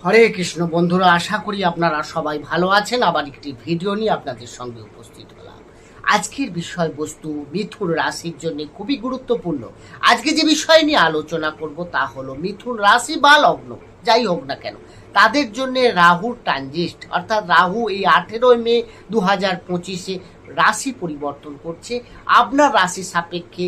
হরে কৃষ্ণ বন্ধুরা, আশা করি আপনারা সবাই ভালো আছেন। আবার একটি ভিডিও নিয়ে আপনাদের সঙ্গে উপস্থিত হলাম। আজকের বিষয়বস্তু মিথুন রাশির জন্য খুবই গুরুত্বপূর্ণ। আজকে যে বিষয় নিয়ে আলোচনা করব তা হলো মিথুন রাশি বা লগ্ন, যাই হোক না কেন, তাদের জন্য রাহুর ট্রানজিট, অর্থাৎ রাহু এই 18 মে 2025 রাশি পরিবর্তন করছে। আপনার রাশি সাপেক্ষে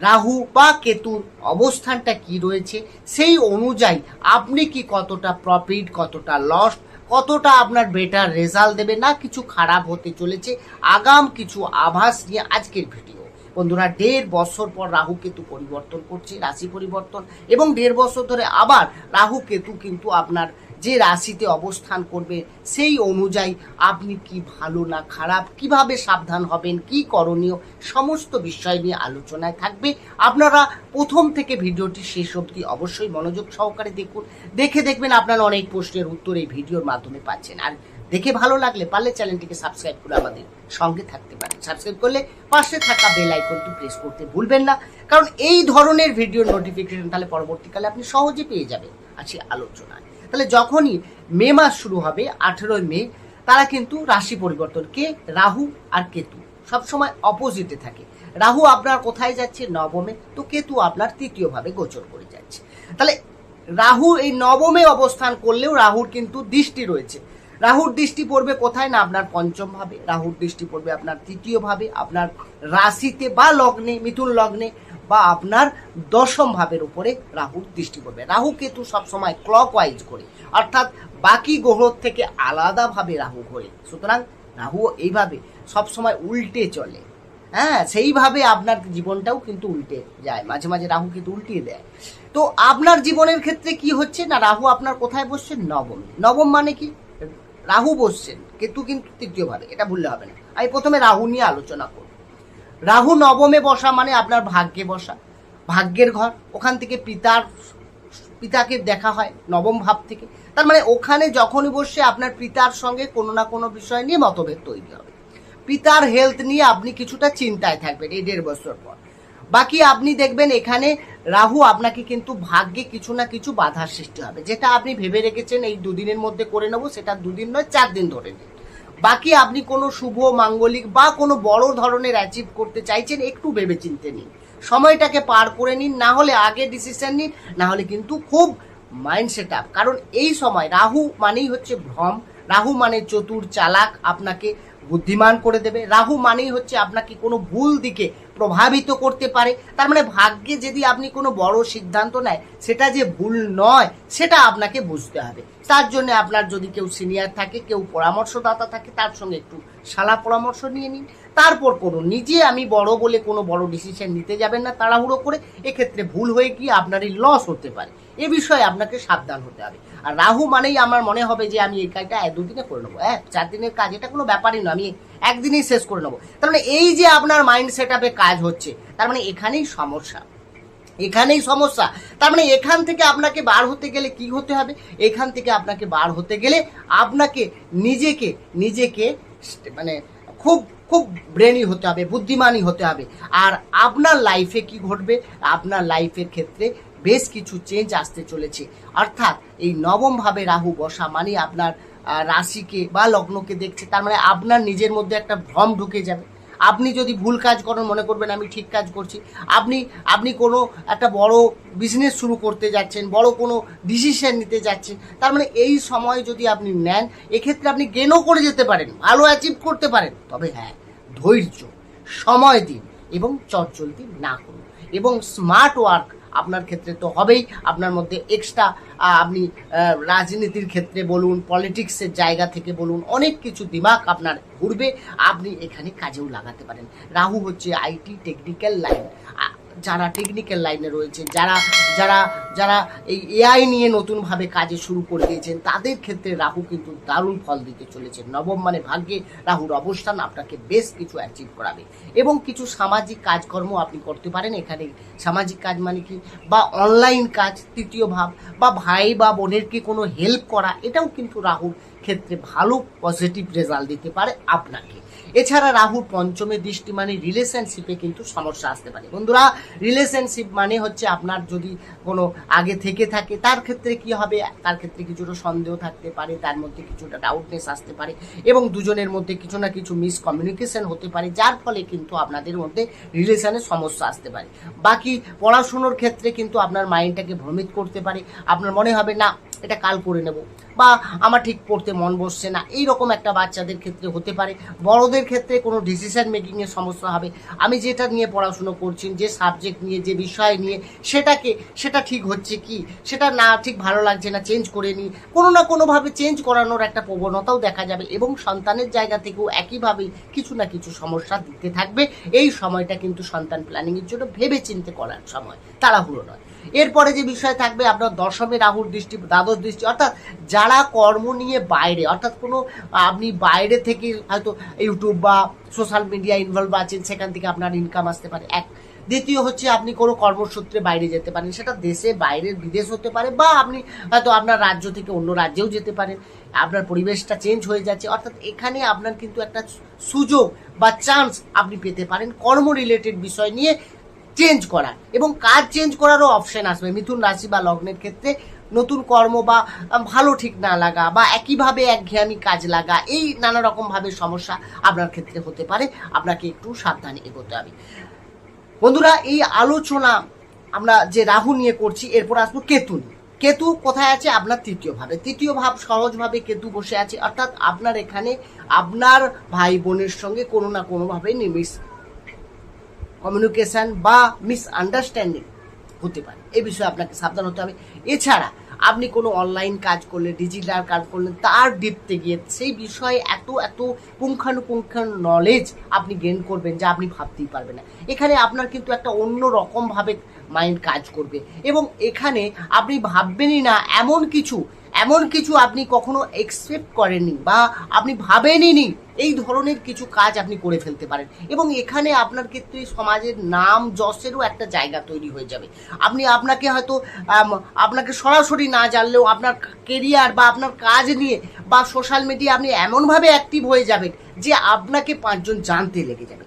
রাহু বা কেতুর অবস্থানটা কি রয়েছে, সেই অনুযায়ী আপনি কি কতটা প্রফিট, কতটা লস, কতটা আপনার বেটার রেজাল্ট দেবে, না কিছু খারাপ হতে চলেছে, আগাম কিছু আভাস নিয়ে আজকের ভিডিও। বন্ধুরা, 1.5 বছর পর রাহু কেতু পরিবর্তন করছে, রাশি পরিবর্তন, এবং 1.5 বছর ধরে আবার রাহু কেতু কিন্তু আপনার যে রাশিতে অবস্থান করবে সেই অনুযায়ী আপনি কি ভালো না খারাপ, কিভাবে সাবধান হবেন, কি করণীয়, সমস্ত বিষয় নিয়ে আলোচনায় থাকবে। আপনারা প্রথম থেকে ভিডিওটি শেষ অবধি অবশ্যই মনোযোগ সহকারে দেখুন। দেখবেন আপনারা অনেক প্রশ্নের উত্তর এই ভিডিওর মাধ্যমে পাচ্ছেন। আর দেখে ভালো লাগলে পারলে চ্যানেলটিকে সাবস্ক্রাইব করে আমাদের সঙ্গে থাকতে পারেন। সাবস্ক্রাইব করলে পাশে থাকা বেল আইকনটি প্রেস করতে ভুলবেন না, কারণ এই ধরনের ভিডিওর নোটিফিকেশন তাহলে পরবর্তীকালে আপনি সহজে পেয়ে যাবেন। আছি আলোচনায়। তাহলে যখনই মে মাস শুরু হবে 18 মে, তারা কিন্তু রাশি পরিবর্তন, কে রাহু আর কেতু সবসময় অপোজিটে থাকে। রাহু আপনার কোথায় যাচ্ছে? নবমে। তো কেতু আপনার তৃতীয় ভাবে গোচর করে যাচ্ছে। তাহলে রাহু এই নবমে অবস্থান করলেও রাহুর কিন্তু দৃষ্টি রয়েছে। রাহুর দৃষ্টি পড়বে কোথায়? না আপনার পঞ্চম ভাবে। রাহুর দৃষ্টি পড়বে আপনার তৃতীয় ভাবে, আপনার রাশিতে বা লগ্নে, মিথুন লগ্নে, বা আপনার দশম ভাবের উপরে রাহুর দৃষ্টি পড়বে। রাহু কেতু সবসময় ক্লকওয়াইজ করে, অর্থাৎ বাকি গ্রহ থেকে আলাদাভাবে রাহু ঘোরে। সুতরাং রাহু এইভাবে সবসময় উল্টে চলে। হ্যাঁ, সেইভাবে আপনার জীবনটাও কিন্তু উল্টে যায়, মাঝে মাঝে রাহু কিন্তু উল্টিয়ে দেয়। তো আপনার জীবনের ক্ষেত্রে কি হচ্ছে না, রাহু আপনার কোথায় বসছেন? নবমে। নবম মানে কি? রাহু বসছেন, কেতু কিন্তু তৃতীয় ভাবে, এটা ভুললে হবে না। আমি প্রথমে রাহু নিয়ে আলোচনা করব। রাহু নবমে বসা মানে আপনার ভাগ্যে বসা, ভাগ্যের ঘর। ওখান থেকে পিতাকে দেখা হয় নবম ভাব থেকে। তার মানে ওখানে যখনই বসে আপনার পিতার সঙ্গে কোনো না কোনো বিষয় নিয়ে মতভেদ তৈরি হবে। পিতার হেলথ নিয়ে আপনি কিছুটা চিন্তায় থাকবেন এই 1.5 বছর পর। বাকি আপনি দেখবেন এখানে রাহু আপনাকে কিন্তু ভাগ্যে কিছু না কিছু বাধার সৃষ্টি হবে। যেটা আপনি ভেবে রেখেছেন এই 2 দিনের মধ্যে করে নেবো, সেটা 2 দিন নয়, 4 দিন ধরে নিন। বাকি আপনি কোনো শুভ মাঙ্গলিক বা কোনো বড় ধরনের অ্যাচিভ করতে চাইছেন, একটু ভেবে চিন্তে নিন, সময়টাকে পার করে নিন। না হলে আগে ডিসিশন নিন, না হলে কিন্তু খুব মাইন্ড সেট আপ। কারণ এই সময় রাহু মানেই হচ্ছে ভ্রম, রাহু মানে চতুর চালাক, আপনাকে বুদ্ধিমান করে দেবে। রাহু মানেই হচ্ছে আপনাকে কোনো ভুল দিকে প্রভাবিত করতে পারে। তার মানে ভাগ্যে যদি আপনি কোনো বড় সিদ্ধান্ত নেয়, সেটা যে ভুল নয় সেটা আপনাকে বুঝতে হবে। তার জন্য আপনার যদি কেউ সিনিয়র থাকে, কেউ পরামর্শদাতা থাকে, তার সঙ্গে একটু শালা পরামর্শ নিয়ে নিন, তারপর করুন। নিজে আমি বড় বলে কোনো বড় ডিসিশন নিতে যাবেন না তাড়াহুড়ো করে, এক্ষেত্রে ভুল হয়ে গিয়ে আপনারই লস হতে পারে। এ বিষয়ে আপনাকে সাবধান হতে হবে। আর রাহু মানেই আমার মনে হবে যে আমি এই কাজটা 2 দিনে করে নেবো, 4 দিনের কাজ, এটা কোনো ব্যাপারই নয়, আমি একদিনেই শেষ করে নেবো। তার মানে এই যে আপনার মাইন্ড সেট আপে কাজ হচ্ছে, তার মানে এখানেই সমস্যা, এখানেই সমস্যা। তার মানে এখান থেকে আপনাকে বার হতে গেলে কি হতে হবে? এখান থেকে আপনাকে বার হতে গেলে আপনাকে নিজেকে মানে খুব খুব ব্রেনি হতে হবে, বুদ্ধিমানী হতে হবে। আর আপনার লাইফে কি ঘটবে? আপনার লাইফের ক্ষেত্রে বেশ কিছু চেঞ্জ আসতে চলেছে। অর্থাৎ এই নবম ভাবে রাহু বসা মানে আপনার রাশিকে বা লগ্নকে দেখছে, তার মানে আপনার নিজের মধ্যে একটা ভ্রম ঢুকে যাবে। আপনি যদি ভুল কাজ করেন, মনে করবেন আমি ঠিক কাজ করছি। আপনি কোনো একটা বড় বিজনেস শুরু করতে যাচ্ছেন, বড় কোনো ডিসিশন নিতে যাচ্ছেন, তার মানে এই সময় যদি আপনি নেন, এক্ষেত্রে আপনি গেনও করে যেতে পারেন, ভালো অ্যাচিভ করতে পারেন। তবে হ্যাঁ, ধৈর্য, সময় দিন এবং চটচলতি না করুন, এবং স্মার্ট ওয়ার্ক আপনার ক্ষেত্রে তো হবেই। আপনার মধ্যে এক্সট্রা আপনি রাজনীতির ক্ষেত্রে বলুন, পলিটিক্সের জায়গা থেকে বলুন, অনেক কিছু দিমাগ আপনার ঘুরবে, আপনি এখানে কাজেও লাগাতে পারেন। রাহু হচ্ছে আইটি টেকনিক্যাল লাইন, যারা টেকনিক্যাল লাইনে রয়েছে, যারা যারা যারা এই এআই নিয়ে নতুনভাবে কাজে শুরু করে দিয়েছেন, তাদের ক্ষেত্রে রাহু কিন্তু দারুণ ফল দিতে চলেছে। নবম মানে ভাগ্যে রাহুর অবস্থান আপনাকে বেশ কিছু অ্যাচিভ করাবে, এবং কিছু সামাজিক কাজকর্ম আপনি করতে পারেন। এখানে সামাজিক কাজ মানে কি? বা অনলাইন কাজ, তৃতীয় ভাব, বা ভাই বা বোনেরকে কোনো হেল্প করা, এটাও কিন্তু রাহুর ক্ষেত্রে ভালো পজিটিভ রেজাল্ট দিতে পারে আপনাকে। এছাড়া রাহুর পঞ্চমে দৃষ্টি মানে রিলেশনশিপে কিন্তু সমস্যা আসতে পারে। বন্ধুরা, রিলেশনশিপ মানে হচ্ছে আপনার যদি কোনো আগে থেকে থাকে, তার ক্ষেত্রে কি হবে, তার ক্ষেত্রে কিছুটা সন্দেহ থাকতে পারে, তার মধ্যে কিছুটা ডাউটনেস আসতে পারে এবং দুজনের মধ্যে কিছু না কিছু মিসকমিউনিকেশন হতে পারে, যার ফলে কিন্তু আপনাদের মধ্যে রিলেশনের সমস্যা আসতে পারে। বাকি পড়াশুনোর ক্ষেত্রে কিন্তু আপনার মাইন্ডটাকে ভ্রমিত করতে পারে, আপনার মনে হবে না এটা কাল করে নেব, বা আমার ঠিক পড়তে মন বসছে না, এই রকম একটা বাচ্চাদের ক্ষেত্রে হতে পারে। বড়দের ক্ষেত্রে কোনো ডিসিশন মেকিংয়ের সমস্যা হবে, আমি যেটা নিয়ে পড়াশুনো করছি, যে সাবজেক্ট নিয়ে, যে বিষয় নিয়ে, সেটা ঠিক হচ্ছে কি, সেটা না ঠিক ভালো লাগছে না, চেঞ্জ করে নিই, কোনো না কোনোভাবে চেঞ্জ করানোর একটা প্রবণতাও দেখা যাবে এবং সন্তানের জায়গা থেকেও একইভাবেই কিছু না কিছু সমস্যা দিতে থাকবে। এই সময়টা কিন্তু সন্তান প্ল্যানিংয়ের জন্য ভেবে চিন্তে করার সময়, তাড়াহুড়ো নয়। এরপরে যে বিষয় থাকবে আপনার দশমে রাহুর দৃষ্টি, দ্বাদশ দৃষ্টি, অর্থাৎ যারা কর্ম নিয়ে বাইরে, অর্থাৎ কোনো আপনি বাইরে থেকে হয়তো ইউটিউব বা সোশ্যাল মিডিয়া ইনভলভ আছেন, সেখান থেকে আপনার ইনকাম আসতে পারে এক। দ্বিতীয় হচ্ছে আপনি কোনো কর্মসূত্রে বাইরে যেতে পারেন, সেটা দেশে বাইরের বিদেশ হতে পারে, বা আপনি হয়তো আপনার রাজ্য থেকে অন্য রাজ্যেও যেতে পারেন, আপনার পরিবেশটা চেঞ্জ হয়ে যাচ্ছে, অর্থাৎ এখানে আপনার কিন্তু একটা সুযোগ বা চান্স আপনি পেতে পারেন কর্ম রিলেটেড বিষয় নিয়ে চেঞ্জ করার, এবং কাজ চেঞ্জ করারও অপশন আসবে। মিথুন রাশি বা লগ্নের ক্ষেত্রে নতুন কর্ম বা ভালো ঠিক না লাগা বা একইভাবে একঘেয়েমি কাজ লাগা, এই নানা রকমভাবে সমস্যা আপনার ক্ষেত্রে হতে পারে, আপনাকে একটু সাবধানে এগোতে হবে। বন্ধুরা, এই আলোচনা আমরা যে রাহু নিয়ে করছি, এরপর আসবো কেতু নিয়ে। কেতু কোথায় আছে? আপনার তৃতীয় ভাবে। তৃতীয় ভাব সহজভাবে কেতু বসে আছে, অর্থাৎ আপনার এখানে আপনার ভাই বোনের সঙ্গে কোনো না কোনোভাবে কমিউনিকেশন বা মিসআন্ডারস্ট্যান্ডিং হতে পারে, এই বিষয়ে আপনাকে সাবধান হতে হবে। এছাড়া আপনি কোনো অনলাইন কাজ করলে, ডিজিটাল কাজ করলেন, তার ডিপতে গিয়ে সেই বিষয়ে এত পুঙ্খানুপুঙ্খ নলেজ আপনি গেইন করবেন যা আপনি ভাবতেই পারবেন না। এখানে আপনার কিন্তু একটা অন্য রকমভাবে মাইন্ড কাজ করবে এবং এখানে আপনি ভাববেনই না এমন কিছু আপনি কখনো এক্সপেক্ট করেননি বা আপনি ভাবেনই, এই ধরনের কিছু কাজ আপনি করে ফেলতে পারেন এবং এখানে আপনার ক্ষেত্রে সমাজের নাম যশেরও একটা জায়গা তৈরি হয়ে যাবে। আপনাকে হয়তো আপনাকে সরাসরি না জানলেও আপনার কেরিয়ার বা আপনার কাজ নিয়ে বা সোশ্যাল মিডিয়া আপনি এমনভাবে অ্যাক্টিভ হয়ে যাবেন যে আপনাকে 5 জন জানতে লেগে যাবে।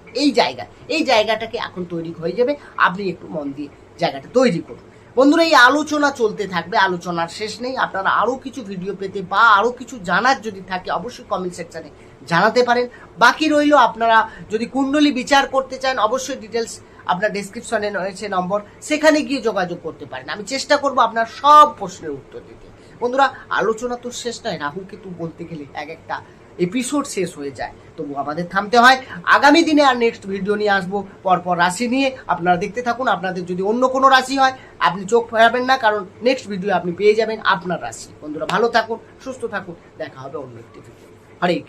এই জায়গাটাকে এখন তৈরি হয়ে যাবে, আপনি একটু মন দিয়ে জায়গাটা তৈরি করুন। বন্ধুরা, এই আলোচনা চলতে থাকবে, আলোচনার শেষ নেই। আপনারা আরও কিছু ভিডিও পেতে বা আরও কিছু জানার যদি থাকে অবশ্যই কমেন্ট সেকশানে জানাতে পারেন। বাকি রইল, আপনারা যদি কুণ্ডলী বিচার করতে চান অবশ্যই ডিটেলস আপনার ডেসক্রিপশনে রয়েছে নম্বর, সেখানে গিয়ে যোগাযোগ করতে পারেন। আমি চেষ্টা করব আপনার সব প্রশ্নের উত্তর দিতে। বন্ধুরা, আলোচনা তো শেষ নয়, রাহু কেতু বলতে গেলে একটা এপিসোড শেষ হয়ে যায়, তবু আমাদের থামতে হয়। আগামী দিনে আর নেক্সট ভিডিও নিয়ে আসবো পরপর রাশি নিয়ে, আপনারা দেখতে থাকুন। আপনাদের যদি অন্য কোনো রাশি হয় আপনি চোখ ফেরাবেন না, কারণ নেক্সট ভিডিও আপনি পেয়ে যাবেন আপনার রাশি। বন্ধুরা, ভালো থাকুন, সুস্থ থাকুন, দেখা হবে অন্য একটি ভিডিও। হরে কৃষ্ণ।